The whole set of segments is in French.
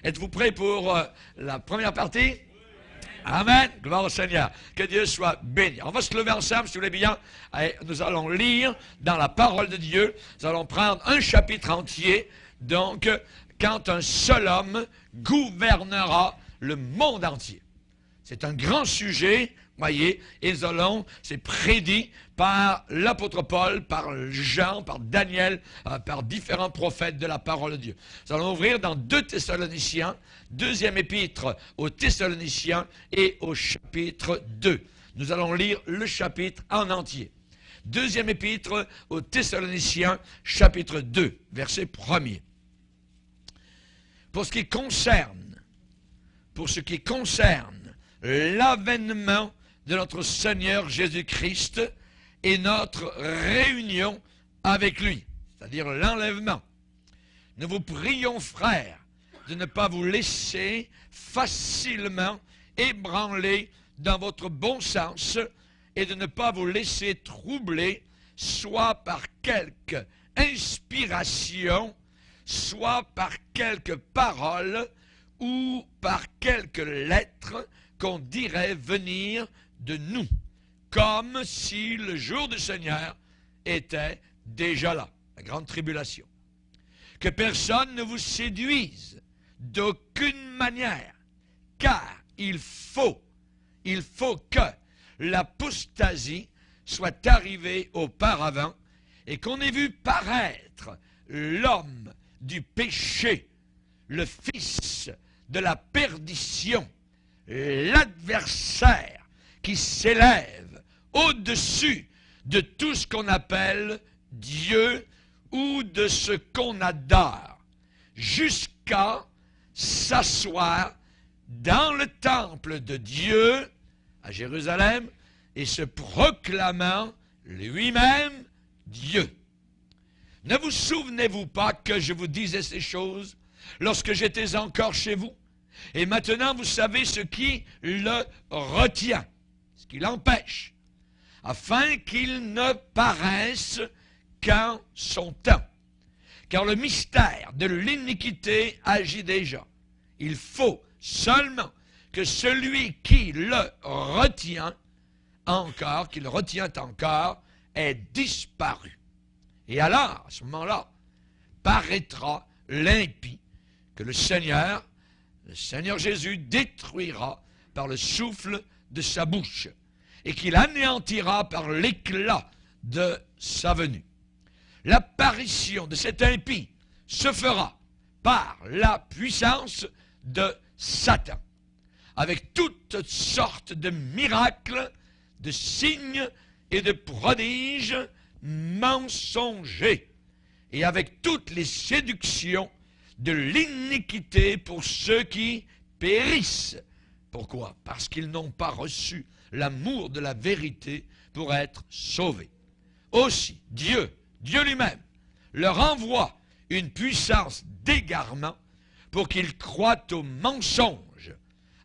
Êtes-vous prêts pour la première partie? Amen. Gloire au Seigneur. Que Dieu soit béni. On va se lever ensemble, si vous voulez bien. Et nous allons lire dans la parole de Dieu. Nous allons prendre un chapitre entier. Donc, quand un seul homme gouvernera le monde entier. C'est un grand sujet, voyez, et c'est prédit par l'apôtre Paul, par Jean, par Daniel, par différents prophètes de la parole de Dieu. Nous allons ouvrir dans 2 Thessaloniciens, deuxième épître aux Thessaloniciens et au chapitre 2. Nous allons lire le chapitre en entier. Deuxième épître aux Thessaloniciens, chapitre 2, verset 1er. Pour ce qui concerne l'avènement de notre Seigneur Jésus-Christ et notre réunion avec lui, c'est-à-dire l'enlèvement. Nous vous prions, frères, de ne pas vous laisser facilement ébranler dans votre bon sens et de ne pas vous laisser troubler, soit par quelque inspiration, soit par quelque parole ou par quelque lettre qu'on dirait venir de nous, comme si le jour du Seigneur était déjà là, la grande tribulation. Que personne ne vous séduise d'aucune manière, car il faut que l'apostasie soit arrivée auparavant et qu'on ait vu paraître l'homme du péché, le fils de la perdition, l'adversaire qui s'élève au-dessus de tout ce qu'on appelle Dieu ou de ce qu'on adore, jusqu'à s'asseoir dans le temple de Dieu à Jérusalem et se proclamant lui-même Dieu. Ne vous souvenez-vous pas que je vous disais ces choses lorsque j'étais encore chez vous? Et maintenant, vous savez ce qui le retient, ce qui l'empêche, afin qu'il ne paraisse qu'en son temps. Car le mystère de l'iniquité agit déjà. Il faut seulement que celui qui le retient encore, ait disparu. Et alors, à ce moment-là, paraîtra l'impie que le Seigneur Jésus détruira par le souffle de sa bouche et qu'il anéantira par l'éclat de sa venue. L'apparition de cet impie se fera par la puissance de Satan, avec toutes sortes de miracles, de signes et de prodiges mensongers, et avec toutes les séductions de l'iniquité pour ceux qui périssent. Pourquoi? Parce qu'ils n'ont pas reçu l'amour de la vérité pour être sauvés. Aussi, Dieu lui-même, leur envoie une puissance d'égarement pour qu'ils croient au mensonge,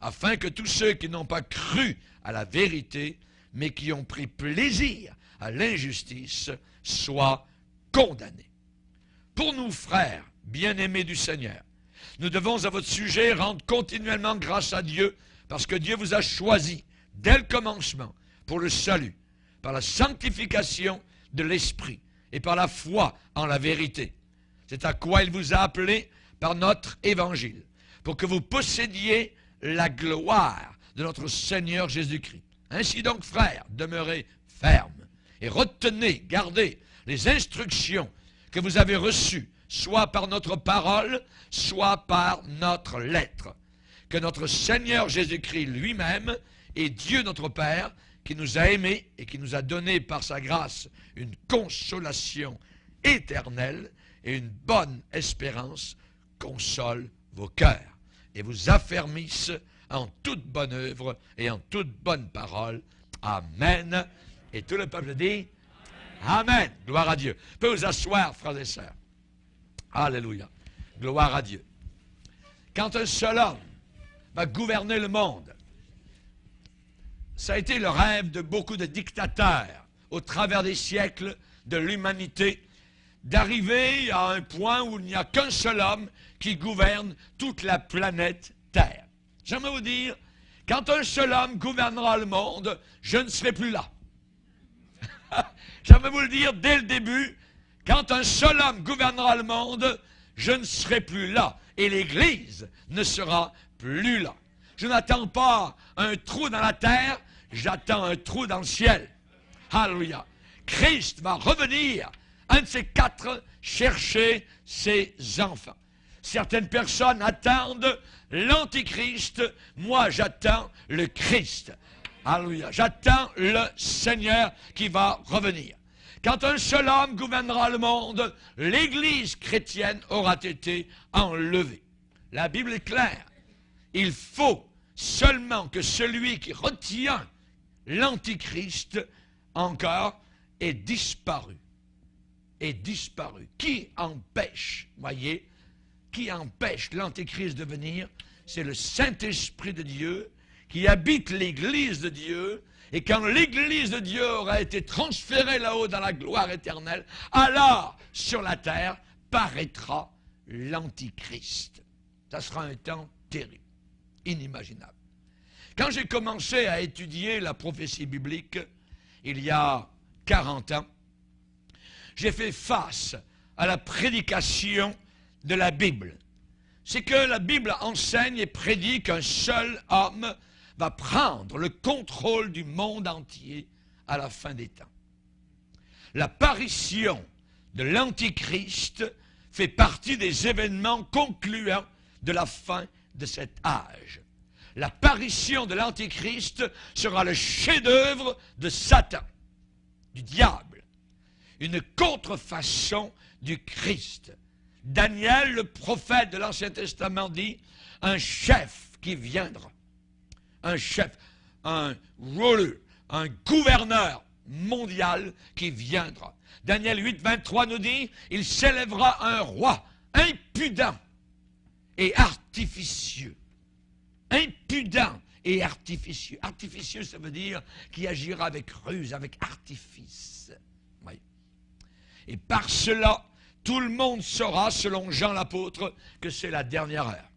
afin que tous ceux qui n'ont pas cru à la vérité, mais qui ont pris plaisir à l'injustice, soient condamnés. Pour nous, frères, bien-aimés du Seigneur, nous devons à votre sujet rendre continuellement grâce à Dieu, parce que Dieu vous a choisi dès le commencement pour le salut, par la sanctification de l'Esprit et par la foi en la vérité. C'est à quoi il vous a appelé par notre évangile, pour que vous possédiez la gloire de notre Seigneur Jésus-Christ. Ainsi donc, frères, demeurez fermes et retenez, gardez les instructions que vous avez reçues, soit par notre parole, soit par notre lettre. Que notre Seigneur Jésus-Christ lui-même et Dieu notre Père, qui nous a aimés et qui nous a donné par sa grâce une consolation éternelle et une bonne espérance, console vos cœurs et vous affermisse en toute bonne œuvre et en toute bonne parole. Amen. Et tout le peuple dit Amen. Gloire à Dieu. Vous pouvez vous asseoir, frères et sœurs. Alléluia. Gloire à Dieu. Quand un seul homme va gouverner le monde, ça a été le rêve de beaucoup de dictateurs au travers des siècles de l'humanité, d'arriver à un point où il n'y a qu'un seul homme qui gouverne toute la planète Terre. J'aimerais vous dire, quand un seul homme gouvernera le monde, je ne serai plus là. J'aimerais vous le dire dès le début, quand un seul homme gouvernera le monde, je ne serai plus là. Et l'Église ne sera plus là. Je n'attends pas un trou dans la terre, j'attends un trou dans le ciel. Alléluia. Christ va revenir, un de ces quatre, chercher ses enfants. Certaines personnes attendent l'Antichrist, moi j'attends le Christ. Alléluia. J'attends le Seigneur qui va revenir. Quand un seul homme gouvernera le monde, l'Église chrétienne aura été enlevée. La Bible est claire. Il faut seulement que celui qui retient l'Antichrist encore ait disparu. Est disparu. Qui empêche, voyez, qui empêche l'Antéchrist de venir? C'est le Saint-Esprit de Dieu qui habite l'Église de Dieu. Et quand l'Église de Dieu aura été transférée là-haut dans la gloire éternelle, alors sur la terre paraîtra l'Antichrist. Ça sera un temps terrible, inimaginable. Quand j'ai commencé à étudier la prophétie biblique, il y a 40 ans, j'ai fait face à la prédication de la Bible. C'est que la Bible enseigne et prédit qu'un seul homme va prendre le contrôle du monde entier à la fin des temps. L'apparition de l'Antichrist fait partie des événements concluants de la fin de cet âge. L'apparition de l'Antichrist sera le chef-d'œuvre de Satan, du diable, une contrefaçon du Christ. Daniel, le prophète de l'Ancien Testament, dit un chef qui viendra, un chef, un ruler, un gouverneur mondial qui viendra. Daniel 8, 23 nous dit, il s'élèvera un roi impudent et artificieux. Impudent et artificieux. Artificieux, ça veut dire qui agira avec ruse, avec artifice. Oui. Et par cela, tout le monde saura, selon Jean l'apôtre, que c'est la dernière heure.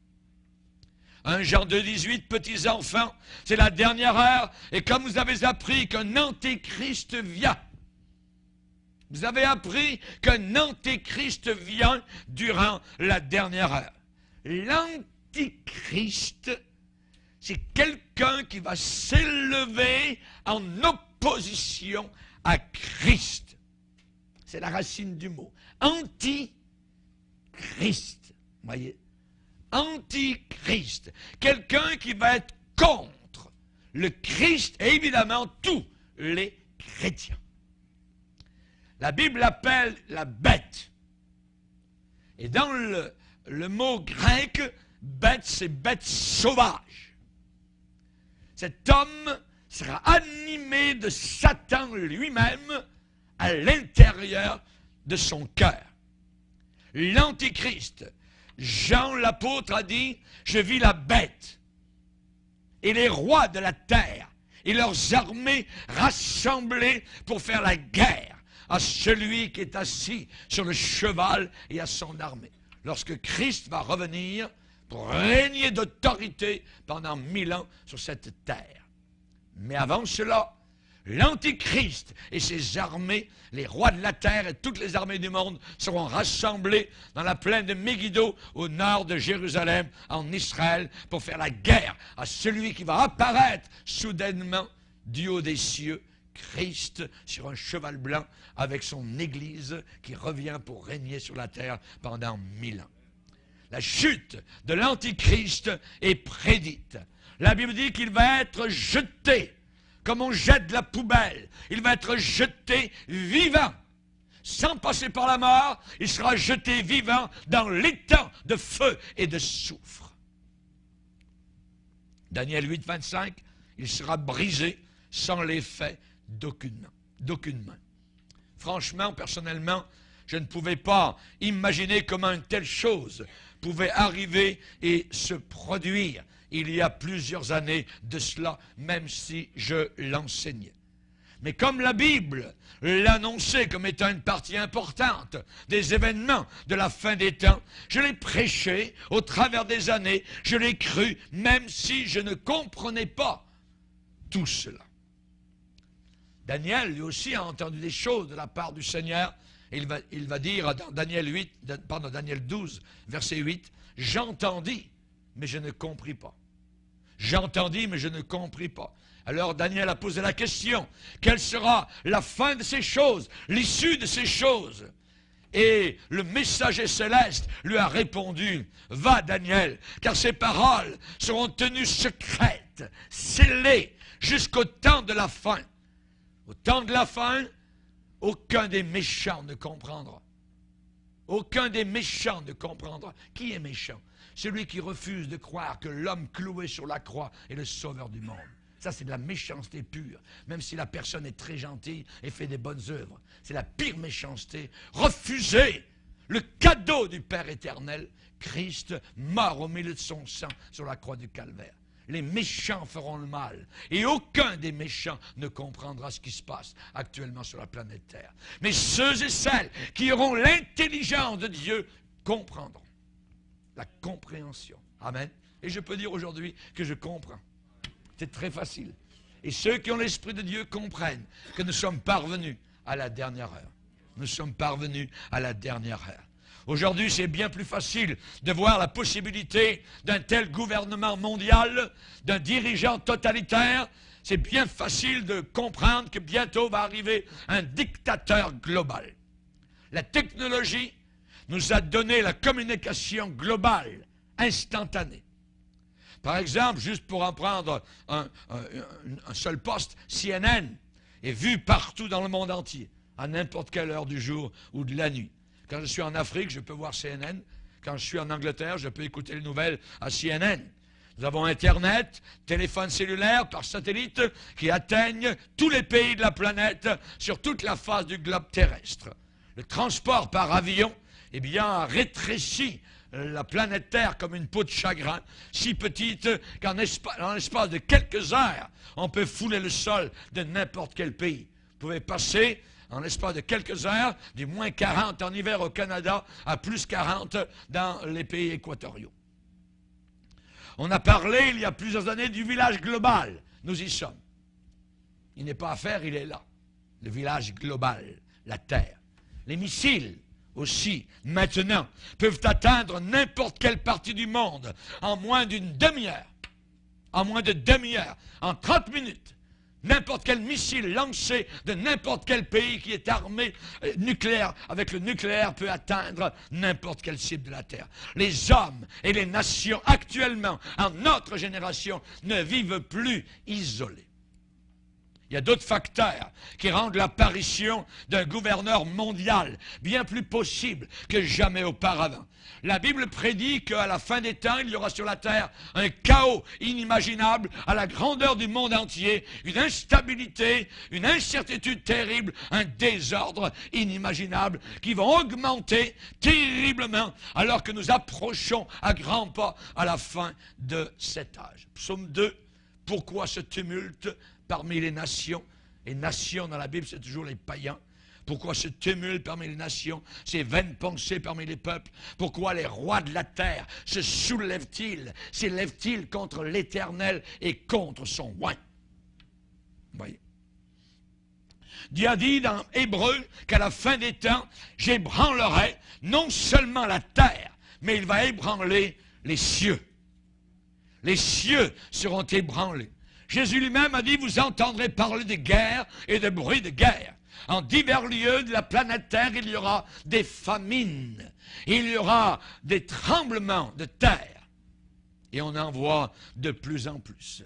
1 Jean 2, 18, petits enfants, c'est la dernière heure, et comme vous avez appris qu'un antéchrist vient, vous avez appris qu'un antéchrist vient durant la dernière heure. L'antéchrist, c'est quelqu'un qui va s'élever en opposition à Christ. C'est la racine du mot. Antichrist. Voyez? Antichrist. Quelqu'un qui va être contre le Christ et évidemment tous les chrétiens. La Bible l'appelle la bête. Et dans le mot grec, bête, c'est bête sauvage. Cet homme sera animé de Satan lui-même à l'intérieur de son cœur. L'Antichrist, Jean l'apôtre a dit, je vis la bête et les rois de la terre et leurs armées rassemblées pour faire la guerre à celui qui est assis sur le cheval et à son armée. Lorsque Christ va revenir pour régner d'autorité pendant 1000 ans sur cette terre. Mais avant cela, l'Antichrist et ses armées, les rois de la terre et toutes les armées du monde seront rassemblés dans la plaine de Megiddo au nord de Jérusalem, en Israël, pour faire la guerre à celui qui va apparaître soudainement du haut des cieux, Christ sur un cheval blanc avec son Église qui revient pour régner sur la terre pendant 1000 ans. La chute de l'Antichrist est prédite. La Bible dit qu'il va être jeté comme on jette de la poubelle. Il va être jeté vivant. Sans passer par la mort, il sera jeté vivant dans l'étang de feu et de soufre. Daniel 8, 25, il sera brisé sans l'effet d'aucune main. Franchement, personnellement, je ne pouvais pas imaginer comment une telle chose pouvait arriver et se produire il y a plusieurs années de cela, même si je l'enseignais. Mais comme la Bible l'annonçait comme étant une partie importante des événements de la fin des temps, je l'ai prêché au travers des années, je l'ai cru, même si je ne comprenais pas tout cela. Daniel, lui aussi, a entendu des choses de la part du Seigneur. Il va dire dans Daniel 12, verset 8, « J'entendis, mais je ne compris pas. J'entendis, mais je ne compris pas. » Alors Daniel a posé la question, quelle sera la fin de ces choses, l'issue de ces choses? Et le messager céleste lui a répondu, « Va Daniel, car ces paroles seront tenues secrètes, scellées, jusqu'au temps de la fin. » Au temps de la fin, aucun des méchants ne comprendra. Aucun des méchants ne comprendra. Qui est méchant? Celui qui refuse de croire que l'homme cloué sur la croix est le sauveur du monde. Ça, c'est de la méchanceté pure. Même si la personne est très gentille et fait des bonnes œuvres. C'est la pire méchanceté. Refuser le cadeau du Père éternel, Christ mort au milieu de son sang sur la croix du Calvaire. Les méchants feront le mal. Et aucun des méchants ne comprendra ce qui se passe actuellement sur la planète Terre. Mais ceux et celles qui auront l'intelligence de Dieu comprendront. La compréhension. Amen. Et je peux dire aujourd'hui que je comprends. C'est très facile. Et ceux qui ont l'Esprit de Dieu comprennent que nous sommes parvenus à la dernière heure. Nous sommes parvenus à la dernière heure. Aujourd'hui, c'est bien plus facile de voir la possibilité d'un tel gouvernement mondial, d'un dirigeant totalitaire. C'est bien facile de comprendre que bientôt va arriver un dictateur global. La technologie nous a donné la communication globale, instantanée. Par exemple, juste pour en prendre un seul poste, CNN est vu partout dans le monde entier, à n'importe quelle heure du jour ou de la nuit. Quand je suis en Afrique, je peux voir CNN. Quand je suis en Angleterre, je peux écouter les nouvelles à CNN. Nous avons Internet, téléphone cellulaire par satellite qui atteignent tous les pays de la planète sur toute la face du globe terrestre. Le transport par avion, eh bien, a rétréci la planète Terre comme une peau de chagrin, si petite qu'en l'espace de quelques heures, on peut fouler le sol de n'importe quel pays. Vous pouvez passer en l'espace de quelques heures, du moins 40 en hiver au Canada à plus 40 dans les pays équatoriaux. On a parlé il y a plusieurs années du village global. Nous y sommes. Il n'est pas à faire, il est là. Le village global, la Terre. Les missiles aussi, maintenant, peuvent atteindre n'importe quelle partie du monde en moins d'une demi-heure. En moins de demi-heure, en 30 minutes. N'importe quel missile lancé de n'importe quel pays qui est armé nucléaire, avec le nucléaire, peut atteindre n'importe quelle cible de la Terre. Les hommes et les nations actuellement, en notre génération, ne vivent plus isolés. Il y a d'autres facteurs qui rendent l'apparition d'un gouverneur mondial bien plus possible que jamais auparavant. La Bible prédit qu'à la fin des temps, il y aura sur la terre un chaos inimaginable à la grandeur du monde entier, une instabilité, une incertitude terrible, un désordre inimaginable qui vont augmenter terriblement alors que nous approchons à grands pas à la fin de cet âge. Psaume 2, pourquoi ce tumulte parmi les nations? Les nations dans la Bible, c'est toujours les païens. Pourquoi ce tumulte parmi les nations, ces vaines pensées parmi les peuples? Pourquoi les rois de la terre se soulèvent-ils, s'élèvent-ils contre l'Éternel et contre son roi? Vous voyez? Dieu a dit dans Hébreu qu'à la fin des temps, j'ébranlerai non seulement la terre, mais il va ébranler les cieux. Les cieux seront ébranlés. Jésus lui-même a dit, vous entendrez parler de guerre et de bruit de guerre. En divers lieux de la planète Terre, il y aura des famines. Il y aura des tremblements de terre. Et on en voit de plus en plus.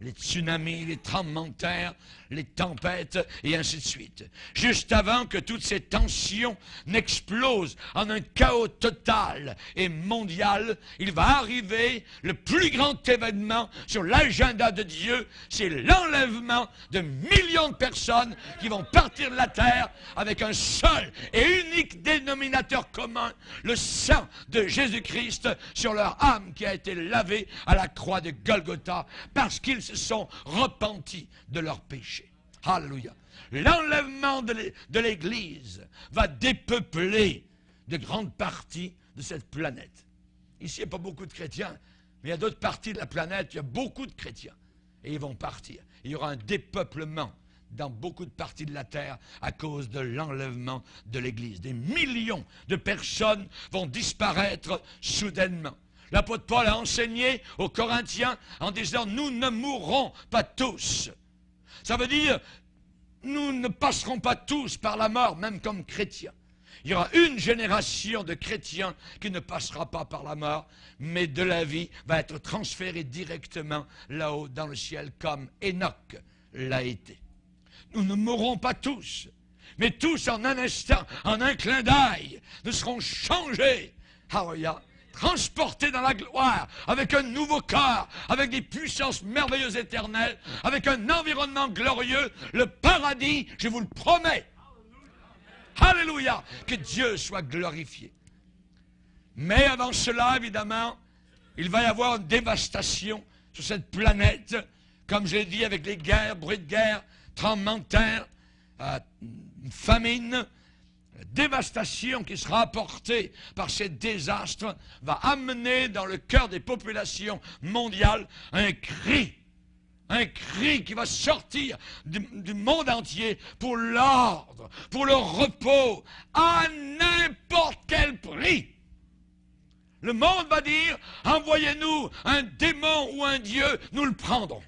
Les tsunamis, les tremblements de terre, les tempêtes, et ainsi de suite. Juste avant que toutes ces tensions n'explosent en un chaos total et mondial, il va arriver le plus grand événement sur l'agenda de Dieu, c'est l'enlèvement de millions de personnes qui vont partir de la terre avec un seul et unique dénominateur commun, le sang de Jésus-Christ sur leur âme qui a été lavée à la croix de Golgotha, parce qu'ils se sont repentis de leurs péchés. Alléluia. L'enlèvement de l'Église va dépeupler de grandes parties de cette planète. Ici, il n'y a pas beaucoup de chrétiens, mais il y a d'autres parties de la planète, il y a beaucoup de chrétiens. Et ils vont partir. Il y aura un dépeuplement dans beaucoup de parties de la terre à cause de l'enlèvement de l'Église. Des millions de personnes vont disparaître soudainement. L'apôtre Paul a enseigné aux Corinthiens en disant « Nous ne mourrons pas tous ». Ça veut dire « Nous ne passerons pas tous par la mort, même comme chrétiens ». Il y aura une génération de chrétiens qui ne passera pas par la mort, mais de la vie va être transférée directement là-haut dans le ciel comme Enoch l'a été. Nous ne mourrons pas tous, mais tous en un instant, en un clin d'œil, nous serons changés. Alléluia. Transportés dans la gloire, avec un nouveau corps, avec des puissances merveilleuses éternelles, avec un environnement glorieux, le paradis, je vous le promets. Alléluia, que Dieu soit glorifié. Mais avant cela, évidemment, il va y avoir une dévastation sur cette planète, comme je l'ai dit, avec les guerres, bruit de guerre, tremblements de terre, famine. La dévastation qui sera apportée par ces désastres va amener dans le cœur des populations mondiales un cri qui va sortir du monde entier pour l'ordre, pour le repos, à n'importe quel prix. Le monde va dire, envoyez-nous un démon ou un dieu, nous le prendrons.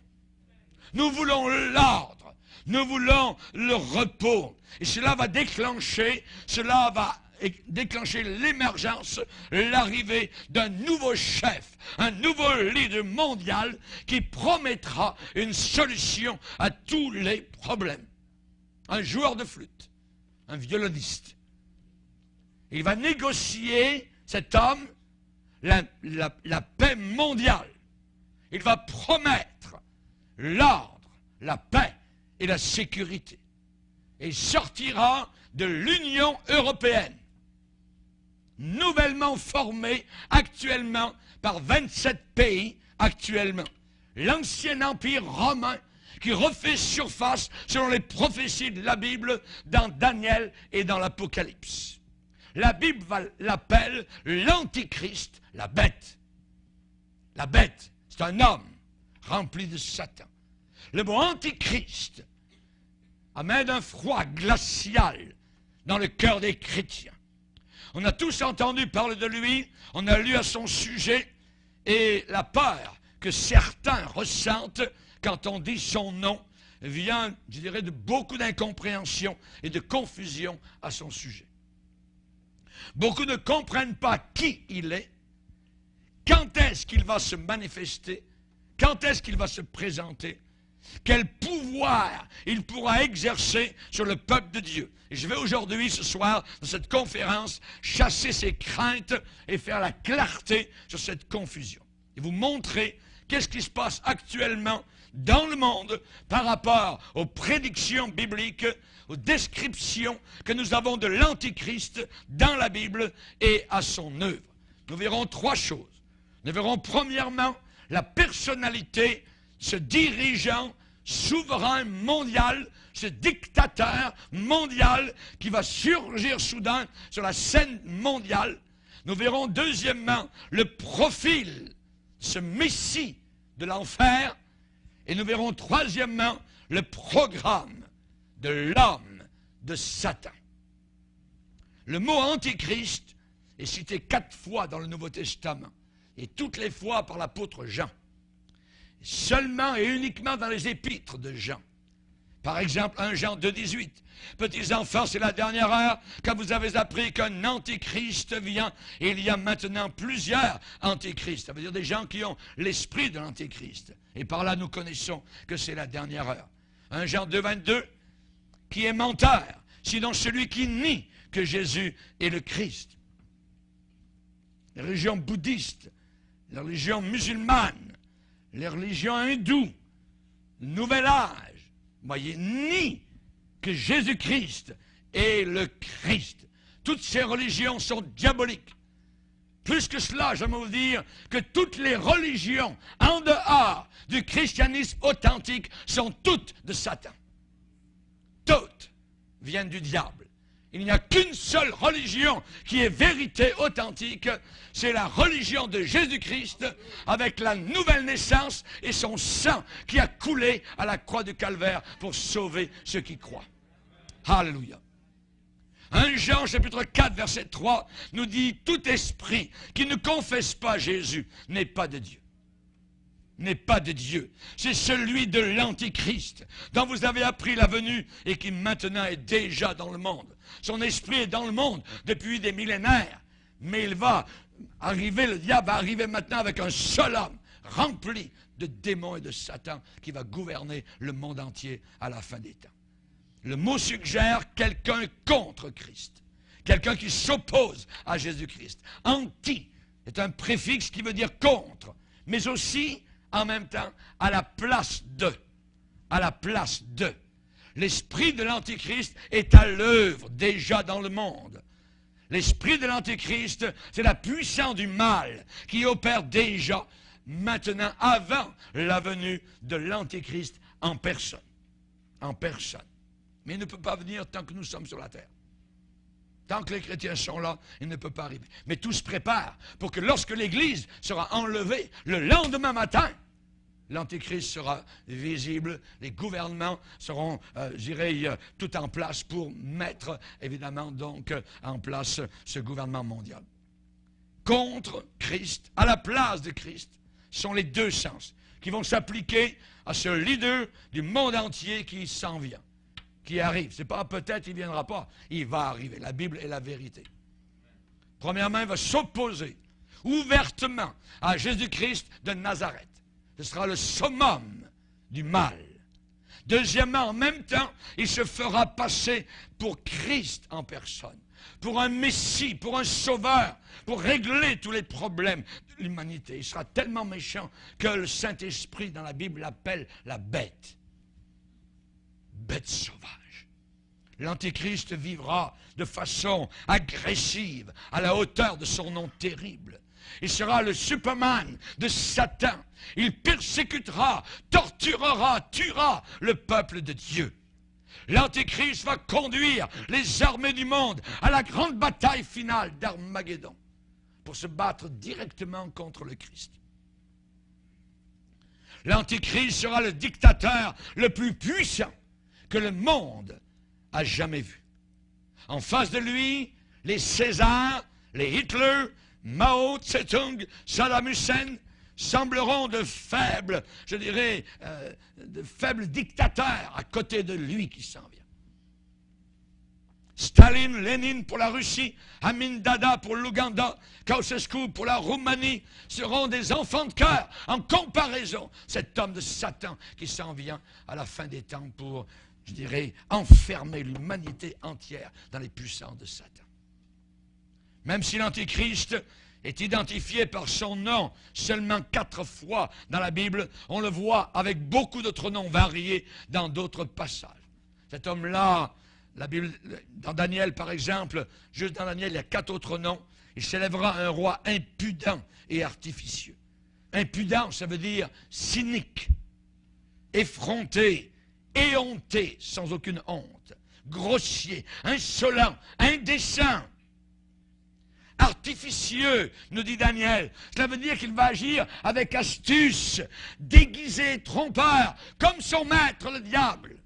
Nous voulons l'ordre, nous voulons le repos. Et cela va déclencher l'émergence, l'arrivée d'un nouveau chef, un nouveau leader mondial qui promettra une solution à tous les problèmes. Un joueur de flûte, un violoniste. Il va négocier, cet homme, la paix mondiale. Il va promettre l'ordre, la paix et la sécurité. Et il sortira de l'Union européenne, nouvellement formée actuellement par 27 pays actuellement. L'ancien empire romain qui refait surface selon les prophéties de la Bible dans Daniel et dans l'Apocalypse. La Bible l'appelle l'Antichrist, la bête. La bête, c'est un homme rempli de Satan. Le mot Antichrist amène un froid glacial dans le cœur des chrétiens. On a tous entendu parler de lui, on a lu à son sujet, et la peur que certains ressentent quand on dit son nom vient, je dirais, de beaucoup d'incompréhension et de confusion à son sujet. Beaucoup ne comprennent pas qui il est, quand est-ce qu'il va se manifester, quand est-ce qu'il va se présenter, quel pouvoir il pourra exercer sur le peuple de Dieu. Et je vais aujourd'hui, ce soir, dans cette conférence, chasser ces craintes et faire la clarté sur cette confusion. Et vous montrer qu'est-ce qui se passe actuellement dans le monde par rapport aux prédictions bibliques, aux descriptions que nous avons de l'Antichrist dans la Bible et à son œuvre. Nous verrons trois choses. Nous verrons premièrement la personnalité, ce dirigeant souverain mondial, ce dictateur mondial qui va surgir soudain sur la scène mondiale. Nous verrons deuxièmement le profil, ce Messie de l'enfer. Et nous verrons troisièmement le programme de l'homme de Satan. Le mot Antichrist est cité 4 fois dans le Nouveau Testament et toutes les fois par l'apôtre Jean. Seulement et uniquement dans les épîtres de Jean. Par exemple, 1 Jean 2,18. Petits enfants, c'est la dernière heure, quand vous avez appris qu'un antichrist vient, et il y a maintenant plusieurs antichrists. Ça veut dire des gens qui ont l'esprit de l'antichrist. Et par là, nous connaissons que c'est la dernière heure. 1 Jean 2,22, qui est menteur, sinon celui qui nie que Jésus est le Christ. Les religions bouddhistes, les religions musulmanes, les religions hindoues, le nouvel âge, voyez, nient que Jésus-Christ est le Christ. Toutes ces religions sont diaboliques. Plus que cela, j'aimerais vous dire que toutes les religions en dehors du christianisme authentique sont toutes de Satan. viennent du diable. Il n'y a qu'une seule religion qui est vérité authentique, c'est la religion de Jésus-Christ avec la nouvelle naissance et son sang qui a coulé à la croix du Calvaire pour sauver ceux qui croient. Alléluia. 1 Jean chapitre 4 verset 3 nous dit « Tout esprit qui ne confesse pas Jésus n'est pas de Dieu. » N'est pas de Dieu. C'est celui de l'Antichrist dont vous avez appris la venue et qui maintenant est déjà dans le monde. Son esprit est dans le monde depuis des millénaires. Mais il va arriver, le diable va arriver maintenant avec un seul homme rempli de démons et de Satan qui va gouverner le monde entier à la fin des temps. Le mot suggère quelqu'un contre Christ. Quelqu'un qui s'oppose à Jésus-Christ. Anti est un préfixe qui veut dire contre, mais aussi en même temps, à la place de. À la place de. L'esprit de l'Antichrist est à l'œuvre déjà dans le monde. L'esprit de l'Antichrist, c'est la puissance du mal qui opère déjà, maintenant, avant la venue de l'Antichrist en personne. En personne. Mais il ne peut pas venir tant que nous sommes sur la terre. Tant que les chrétiens sont là, il ne peut pas arriver. Mais tout se prépare pour que lorsque l'Église sera enlevée, le lendemain matin, l'Antéchrist sera visible, les gouvernements seront, tout en place pour mettre, évidemment, donc, en place ce gouvernement mondial. Contre Christ, à la place de Christ, sont les deux sens qui vont s'appliquer à ce leader du monde entier qui s'en vient, qui arrive. C'est pas peut-être il ne viendra pas, il va arriver. La Bible est la vérité. Premièrement, il va s'opposer ouvertement à Jésus-Christ de Nazareth. Ce sera le summum du mal. Deuxièmement, en même temps, il se fera passer pour Christ en personne, pour un Messie, pour un sauveur, pour régler tous les problèmes de l'humanité. Il sera tellement méchant que le Saint-Esprit, dans la Bible, l'appelle la bête. Bête sauvage. L'Antéchrist vivra de façon agressive, à la hauteur de son nom terrible. Il sera le Superman de Satan. Il persécutera, torturera, tuera le peuple de Dieu. L'Antéchrist va conduire les armées du monde à la grande bataille finale d'Armageddon pour se battre directement contre le Christ. L'Antéchrist sera le dictateur le plus puissant que le monde a jamais vu. En face de lui, les Césars, les Hitler, Mao Tse-tung, Saddam Hussein sembleront de faibles, de faibles dictateurs à côté de lui qui s'en vient. Staline, Lénine pour la Russie, Amin Dada pour l'Ouganda, Ceausescu pour la Roumanie seront des enfants de cœur en comparaison. Cet homme de Satan qui s'en vient à la fin des temps pour, enfermer l'humanité entière dans les puissances de Satan. Même si l'Antéchrist est identifié par son nom seulement 4 fois dans la Bible, on le voit avec beaucoup d'autres noms variés dans d'autres passages. Cet homme-là, la Bible, dans Daniel par exemple, juste dans Daniel, il y a 4 autres noms. Il s'élèvera un roi impudent et artificieux. Impudent, ça veut dire cynique, effronté, éhonté, sans aucune honte, grossier, insolent, indécent. Artificieux, nous dit Daniel. Cela veut dire qu'il va agir avec astuce, déguisé, trompeur, comme son maître, le diable.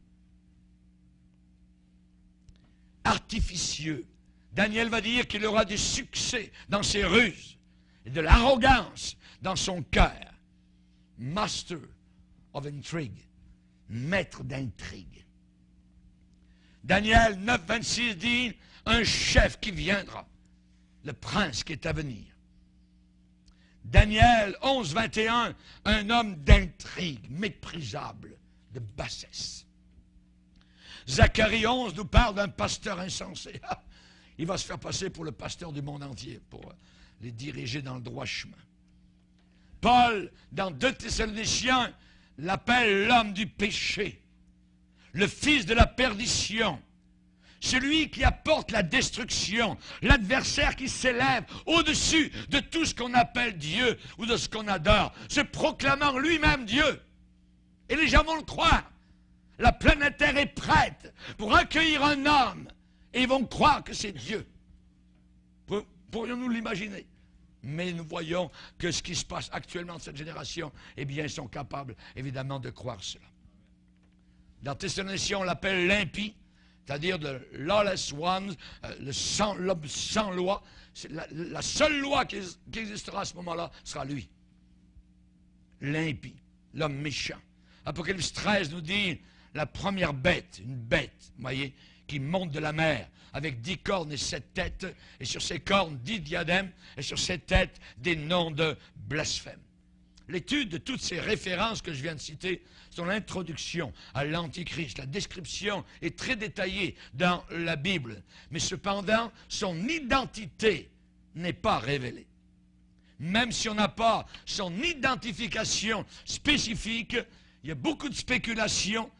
Artificieux. Daniel va dire qu'il aura du succès dans ses ruses et de l'arrogance dans son cœur. Master of intrigue. Maître d'intrigue. Daniel 9, 26 dit, un chef qui viendra. Le prince qui est à venir. Daniel 11, 21, un homme d'intrigue, méprisable, de bassesse. Zacharie 11 nous parle d'un pasteur insensé. Il va se faire passer pour le pasteur du monde entier, pour les diriger dans le droit chemin. Paul, dans 2 Thessaloniciens, l'appelle l'homme du péché, le fils de la perdition. Celui qui apporte la destruction, l'adversaire qui s'élève au-dessus de tout ce qu'on appelle Dieu ou de ce qu'on adore, se proclamant lui-même Dieu. Et les gens vont le croire. La planète Terre est prête pour accueillir un homme et ils vont croire que c'est Dieu. Pourrions-nous l'imaginer? Mais nous voyons que ce qui se passe actuellement dans cette génération, eh bien, ils sont capables, évidemment, de croire cela. Dans Thessaloniciens, on l'appelle l'impie, c'est-à-dire le lawless one, l'homme sans loi. La seule loi qui existera à ce moment-là sera lui. L'impie, l'homme méchant. Apocalypse 13 nous dit la première bête, une bête, vous voyez, qui monte de la mer, avec 10 cornes et 7 têtes, et sur ces cornes 10 diadèmes, et sur ces têtes des noms de blasphème. L'étude de toutes ces références que je viens de citer sont l'introduction à l'Antichrist. La description est très détaillée dans la Bible, mais cependant, son identité n'est pas révélée. Même si on n'a pas son identification spécifique, il y a beaucoup de spéculations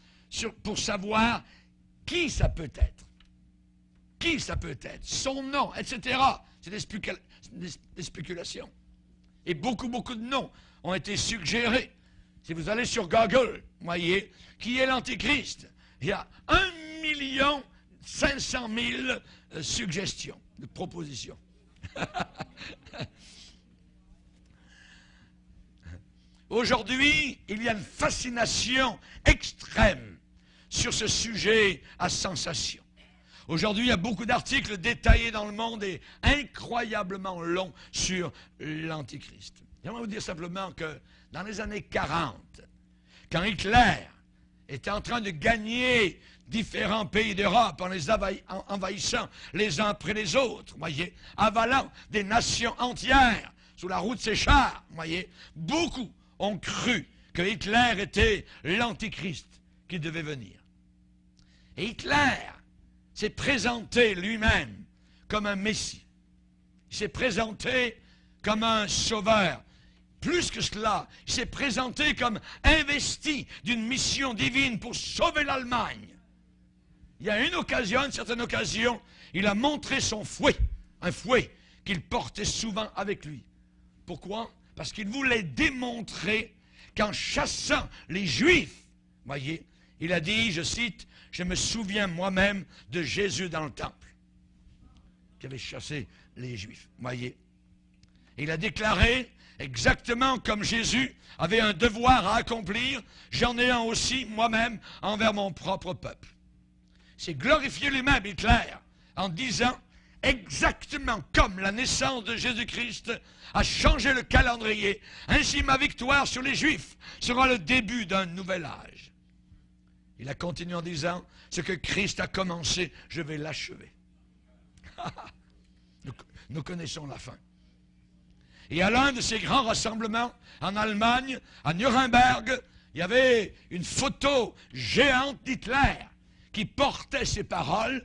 pour savoir qui ça peut être. Qui ça peut être, son nom, etc. C'est des spéculations. Et beaucoup de noms ont été suggérés. Si vous allez sur Google, voyez, qui est l'Antichrist? Il y a 1 500 000 suggestions, de propositions. Aujourd'hui, il y a une fascination extrême sur ce sujet à sensation. Aujourd'hui, il y a beaucoup d'articles détaillés dans le monde et incroyablement longs sur l'Antichrist. J'aimerais vous dire simplement que dans les années 40, quand Hitler était en train de gagner différents pays d'Europe en les envahissant les uns après les autres, voyez, avalant des nations entières sous la roue de ses chars, voyez, beaucoup ont cru que Hitler était l'Antichrist qui devait venir. Et Hitler s'est présenté lui-même comme un Messie. Il s'est présenté comme un sauveur. Plus que cela, il s'est présenté comme investi d'une mission divine pour sauver l'Allemagne. Il y a une certaine occasion, il a montré son fouet, un fouet qu'il portait souvent avec lui. Pourquoi? Parce qu'il voulait démontrer qu'en chassant les Juifs, voyez, il a dit, je cite, « Je me souviens moi-même de Jésus dans le temple, qui avait chassé les Juifs. » Voyez. Et il a déclaré, exactement comme Jésus avait un devoir à accomplir, j'en ai un aussi moi-même envers mon propre peuple. C'est glorifier lui-même, Hitler, en disant, exactement comme la naissance de Jésus-Christ a changé le calendrier, ainsi ma victoire sur les Juifs sera le début d'un nouvel âge. Il a continué en disant, ce que Christ a commencé, je vais l'achever. Nous connaissons la fin. Et à l'un de ces grands rassemblements en Allemagne, à Nuremberg, il y avait une photo géante d'Hitler qui portait ces paroles.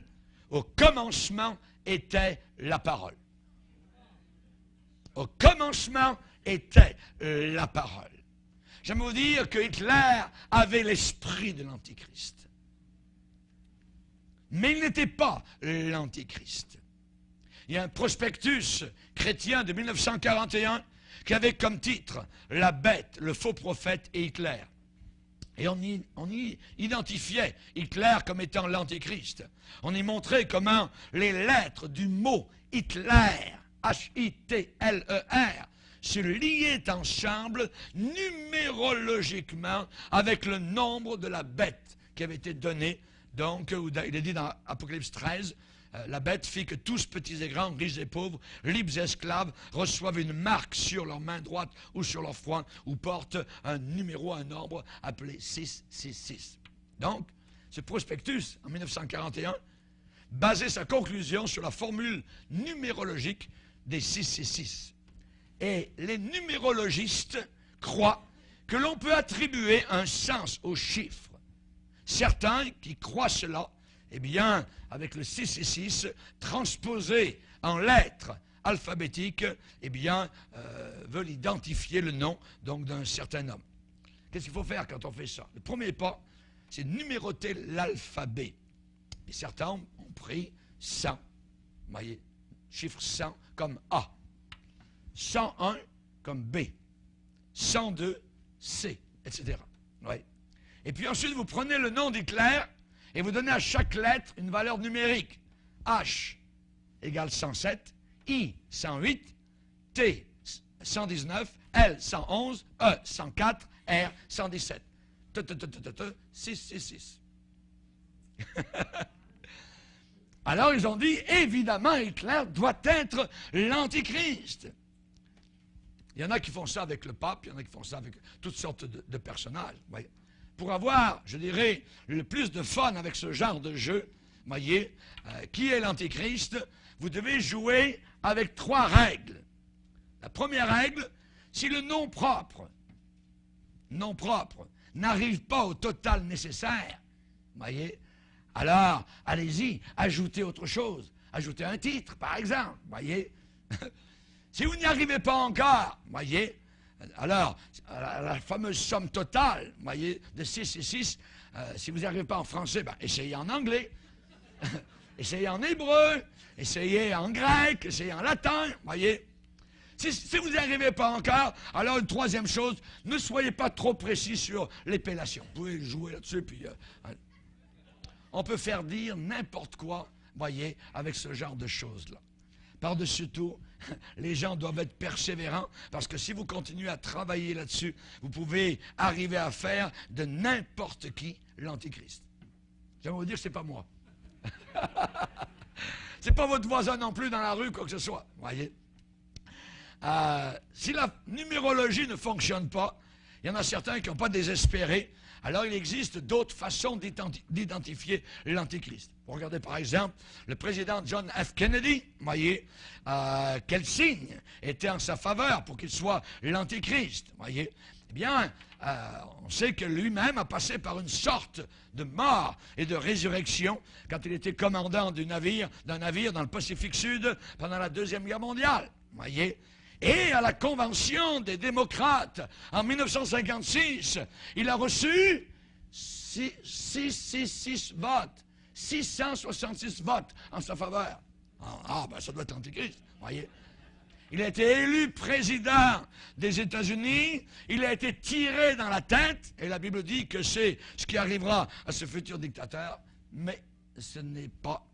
Au commencement était la parole. Au commencement était la parole. J'aimerais vous dire que Hitler avait l'esprit de l'Antichrist. Mais il n'était pas l'Antichrist. Il y a un prospectus chrétien de 1941 qui avait comme titre « La bête, le faux prophète et Hitler ». Et on y identifiait Hitler comme étant l'Antichrist. On y montrait comment les lettres du mot Hitler, H-I-T-L-E-R, se liaient ensemble numérologiquement avec le nombre de la bête qui avait été donné. Donc, il est dit dans Apocalypse 13, la bête fit que tous, petits et grands, riches et pauvres, libres et esclaves, reçoivent une marque sur leur main droite ou sur leur front, ou portent un numéro, un nombre appelé 666. Donc, ce prospectus, en 1941, basait sa conclusion sur la formule numérologique des 666. Et les numérologistes croient que l'on peut attribuer un sens aux chiffres. Certains qui croient cela, eh bien, avec le 666, transposé en lettres alphabétiques, eh bien, veulent identifier le nom donc d'un certain homme. Qu'est-ce qu'il faut faire quand on fait ça? Le premier pas, c'est numéroter l'alphabet. Et certains ont pris 100, vous voyez, chiffre 100 comme A, 101 comme B, 102 C, etc. Ouais. Et puis ensuite, vous prenez le nom d'Hitler et vous donnez à chaque lettre une valeur numérique. H égale 107, I 108, T 119, L 111, E 104, R 117. 666. Alors ils ont dit, évidemment, Hitler doit être l'Antichrist. Il y en a qui font ça avec le pape, il y en a qui font ça avec toutes sortes de personnages. Voyez. Pour avoir, je dirais, le plus de fun avec ce genre de jeu, voyez, qui est l'Antichrist, vous devez jouer avec 3 règles. La première règle, si le nom propre n'arrive pas au total nécessaire, voyez, alors allez-y, ajoutez autre chose, ajoutez un titre, par exemple, voyez. Si vous n'y arrivez pas encore, voyez, alors la fameuse somme totale, voyez, de 6 et 6, si vous n'y arrivez pas en français, ben, essayez en anglais, essayez en hébreu, essayez en grec, essayez en latin, voyez. Si vous n'y arrivez pas encore, alors une troisième chose, ne soyez pas trop précis sur l'épellation. Vous pouvez jouer là-dessus, puis on peut faire dire n'importe quoi, voyez, avec ce genre de choses-là. Par-dessus tout, les gens doivent être persévérants, parce que si vous continuez à travailler là-dessus, vous pouvez arriver à faire de n'importe qui l'Antichrist. J'aimerais vous dire que ce n'est pas moi. Ce n'est pas votre voisin non plus dans la rue, quoi que ce soit, voyez. Si la numérologie ne fonctionne pas, il y en a certains qui n'ont pas désespéré, alors il existe d'autres façons d'identifier l'Antichrist. Vous regardez par exemple le président John F. Kennedy, voyez, quel signe était en sa faveur pour qu'il soit l'Antichrist, voyez. Eh bien, on sait que lui-même a passé par une sorte de mort et de résurrection quand il était commandant d'un navire dans le Pacifique Sud pendant la Deuxième Guerre mondiale, voyez. Et à la Convention des démocrates, en 1956, il a reçu 666 votes, 666 votes en sa faveur. Ah, ben ça doit être l'Antichrist, voyez. Il a été élu président des États-Unis, il a été tiré dans la tête, et la Bible dit que c'est ce qui arrivera à ce futur dictateur, mais ce n'est pas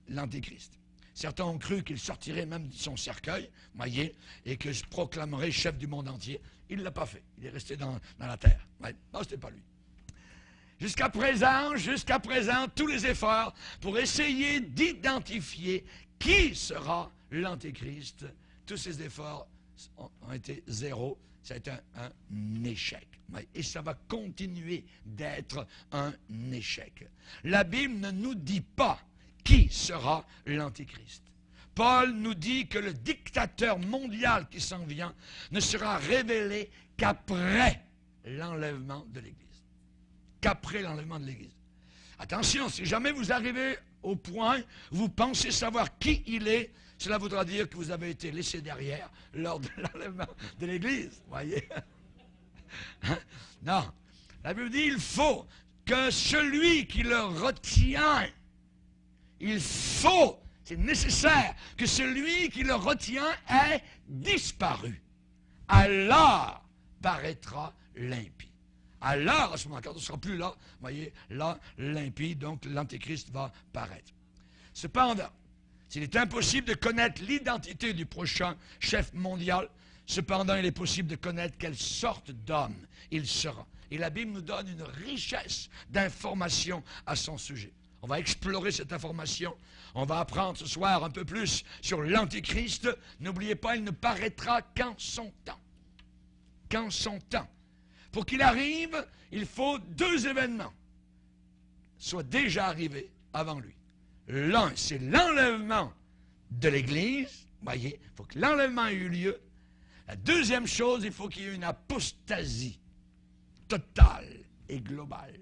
l'Antichrist. Certains ont cru qu'il sortirait même de son cercueil, voyez, et que se proclamerait chef du monde entier. Il ne l'a pas fait. Il est resté dans la terre. Ouais. Non, ce n'était pas lui. Jusqu'à présent, tous les efforts pour essayer d'identifier qui sera l'Antéchrist, tous ces efforts ont été zéro. Ça a été un échec. Ouais. Et ça va continuer d'être un échec. La Bible ne nous dit pas qui sera l'Antéchrist. Paul nous dit que le dictateur mondial qui s'en vient ne sera révélé qu'après l'enlèvement de l'Église. Qu'après l'enlèvement de l'Église. Attention, si jamais vous arrivez au point où vous pensez savoir qui il est, cela voudra dire que vous avez été laissé derrière lors de l'enlèvement de l'Église. Voyez? Non. La Bible dit il faut que celui qui le retient, il faut, c'est nécessaire, que celui qui le retient ait disparu. Alors paraîtra l'impie. Alors, à ce moment, quand on ne sera plus là, vous voyez, là, l'impie, donc l'Antéchrist va paraître. Cependant, s'il est impossible de connaître l'identité du prochain chef mondial, cependant, il est possible de connaître quelle sorte d'homme il sera. Et la Bible nous donne une richesse d'informations à son sujet. On va explorer cette information. On va apprendre ce soir un peu plus sur l'Antéchrist. N'oubliez pas, il ne paraîtra qu'en son temps. Qu'en son temps. Pour qu'il arrive, il faut 2 événements soient déjà arrivés avant lui. L'un, c'est l'enlèvement de l'Église. Voyez, il faut que l'enlèvement ait eu lieu. La deuxième chose, il faut qu'il y ait une apostasie totale et globale.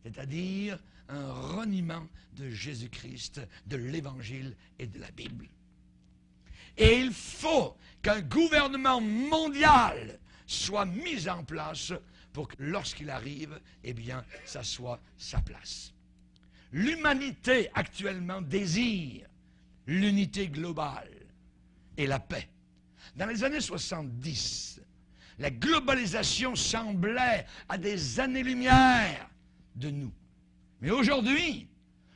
C'est-à-dire un reniement de Jésus-Christ, de l'Évangile et de la Bible. Et il faut qu'un gouvernement mondial soit mis en place pour que lorsqu'il arrive, eh bien, ça soit sa place. L'humanité actuellement désire l'unité globale et la paix. Dans les années 70, La globalisation semblait à des années-lumière de nous. Mais aujourd'hui,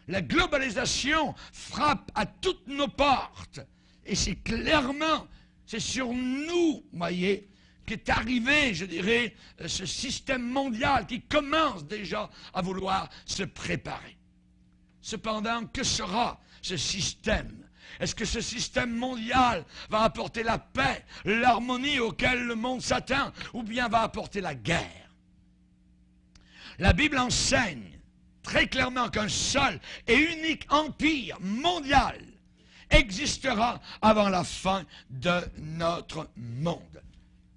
la globalisation frappe à toutes nos portes. Et c'est clairement, c'est sur nous, voyez, qu'est arrivé, je dirais, ce système mondial qui commence déjà à vouloir se préparer. Cependant, que sera ce système? Est-ce que ce système mondial va apporter la paix, l'harmonie auquel le monde s'attend, ou bien va apporter la guerre? La Bible enseigne très clairement qu'un seul et unique empire mondial existera avant la fin de notre monde,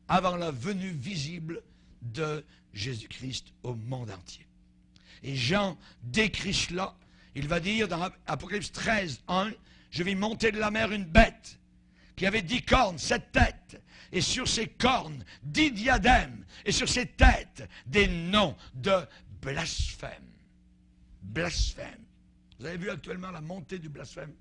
avant la venue visible de Jésus-Christ au monde entier. Et Jean décrit cela. Il va dire dans Apocalypse 13, 1, « Je vis monter de la mer une bête qui avait 10 cornes, 7 têtes, et sur ses cornes 10 diadèmes, et sur ses têtes des noms de blasphème. » Blasphème. Vous avez vu actuellement la montée du blasphème?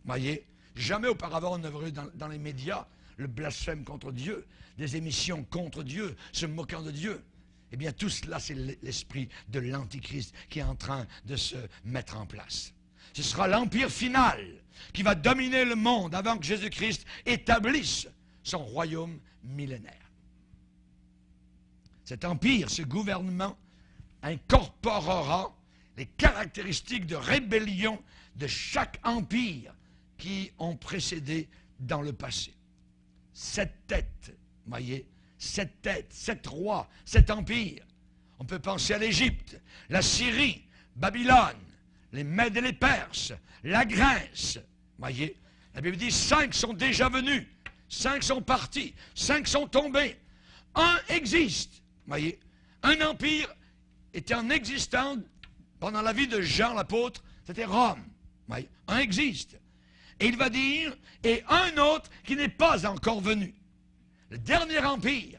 Voyez, jamais auparavant on n'avait vu dans les médias le blasphème contre Dieu, des émissions contre Dieu, se moquant de Dieu. Eh bien, tout cela, c'est l'esprit de l'Antichrist qui est en train de se mettre en place. Ce sera l'empire final qui va dominer le monde avant que Jésus-Christ établisse son royaume millénaire. Cet empire, ce gouvernement, incorporera les caractéristiques de rébellion de chaque empire qui ont précédé dans le passé. 7 têtes, voyez, 7 têtes, 7 rois, 7 empires. On peut penser à l'Égypte, la Syrie, Babylone, les Mèdes et les Perses, la Grèce. Voyez, la Bible dit 5 sont déjà venus, 5 sont partis, 5 sont tombés. Un existe. Voyez, un empire était en existence pendant la vie de Jean l'apôtre, c'était Rome. Voyez, un existe. Et il va dire, et un autre qui n'est pas encore venu. Le dernier empire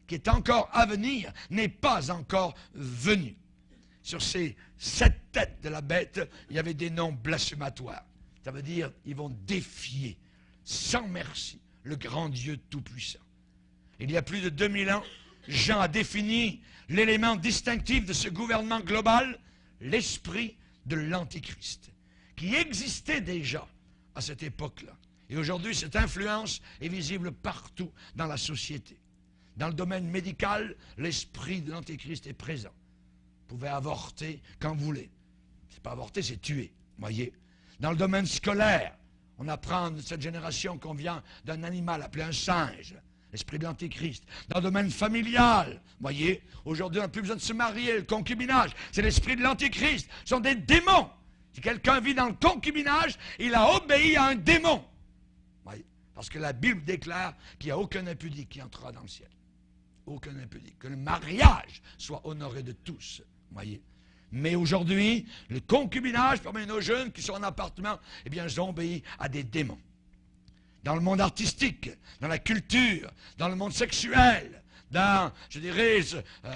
qui est encore à venir n'est pas encore venu. Sur ces 7 têtes de la bête, il y avait des noms blasphématoires. Ça veut dire ils vont défier sans merci le grand Dieu Tout-Puissant. Il y a plus de 2000 ans, Jean a défini l'élément distinctif de ce gouvernement global, l'esprit de l'Antichrist, qui existait déjà à cette époque-là. Et aujourd'hui, cette influence est visible partout dans la société. Dans le domaine médical, l'esprit de l'Antéchrist est présent. Vous pouvez avorter quand vous voulez. C'est pas avorter, c'est tuer. Voyez. Dans le domaine scolaire, on apprend de cette génération qu'on vient d'un animal appelé un singe. L'esprit de l'Antéchrist. Dans le domaine familial, voyez, aujourd'hui, on n'a plus besoin de se marier. Le concubinage, c'est l'esprit de l'Antéchrist. Ce sont des démons. Si quelqu'un vit dans le concubinage, il a obéi à un démon. Voyez? Parce que la Bible déclare qu'il n'y a aucun impudique qui entrera dans le ciel. Aucun impudique. Que le mariage soit honoré de tous. Voyez? Mais aujourd'hui, le concubinage parmi nos jeunes qui sont en appartement, eh bien, ils ont obéi à des démons. Dans le monde artistique, dans la culture, dans le monde sexuel, dans, je dirais,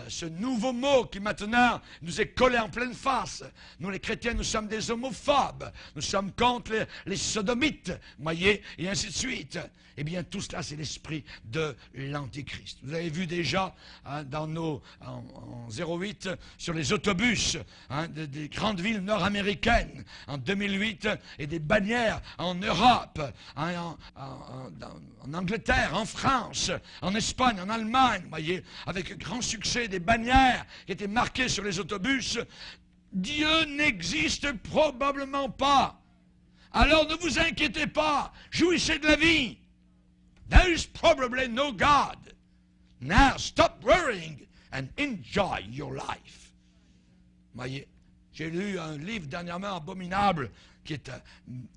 ce nouveau mot qui maintenant nous est collé en pleine face. Nous, les chrétiens, nous sommes des homophobes. Nous sommes contre les sodomites, voyez, et ainsi de suite. Eh bien, tout cela, c'est l'esprit de l'Antichrist. Vous avez vu déjà dans en 08 sur les autobus des grandes villes nord-américaines en 2008 et des bannières en Europe, en Angleterre, en France, en Espagne, en Allemagne, voyez, avec grand succès des bannières qui étaient marquées sur les autobus. Dieu n'existe probablement pas. Alors ne vous inquiétez pas, jouissez de la vie. There is probably no God. Now stop worrying and enjoy your life. Voyez, j'ai lu un livre dernièrement abominable qui est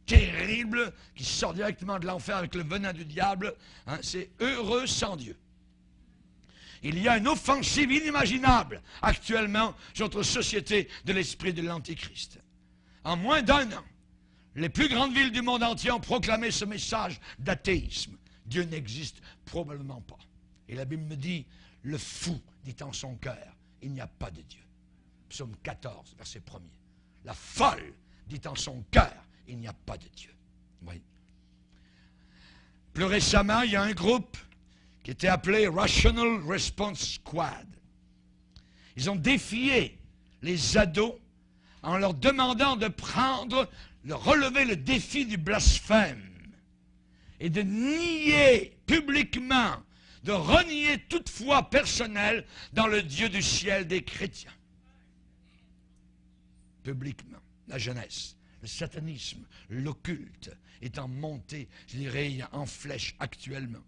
terrible, qui sort directement de l'enfer avec le venin du diable. C'est Heureux sans Dieu. Il y a une offensive inimaginable actuellement sur notre société de l'esprit de l'Antichrist. En moins d'1 an, les plus grandes villes du monde entier ont proclamé ce message d'athéisme. Dieu n'existe probablement pas. Et la Bible me dit, le fou dit en son cœur, il n'y a pas de Dieu. Psaume 14, verset 1er. La folle dit en son cœur, il n'y a pas de Dieu. Oui. Plus récemment, il y a un groupe qui était appelé Rational Response Squad. Ils ont défié les ados en leur demandant de relever le défi du blasphème et de nier publiquement, de renier toute foi personnelle dans le Dieu du ciel des chrétiens. Publiquement, la jeunesse, le satanisme, l'occulte est en montée, je dirais, en flèche actuellement.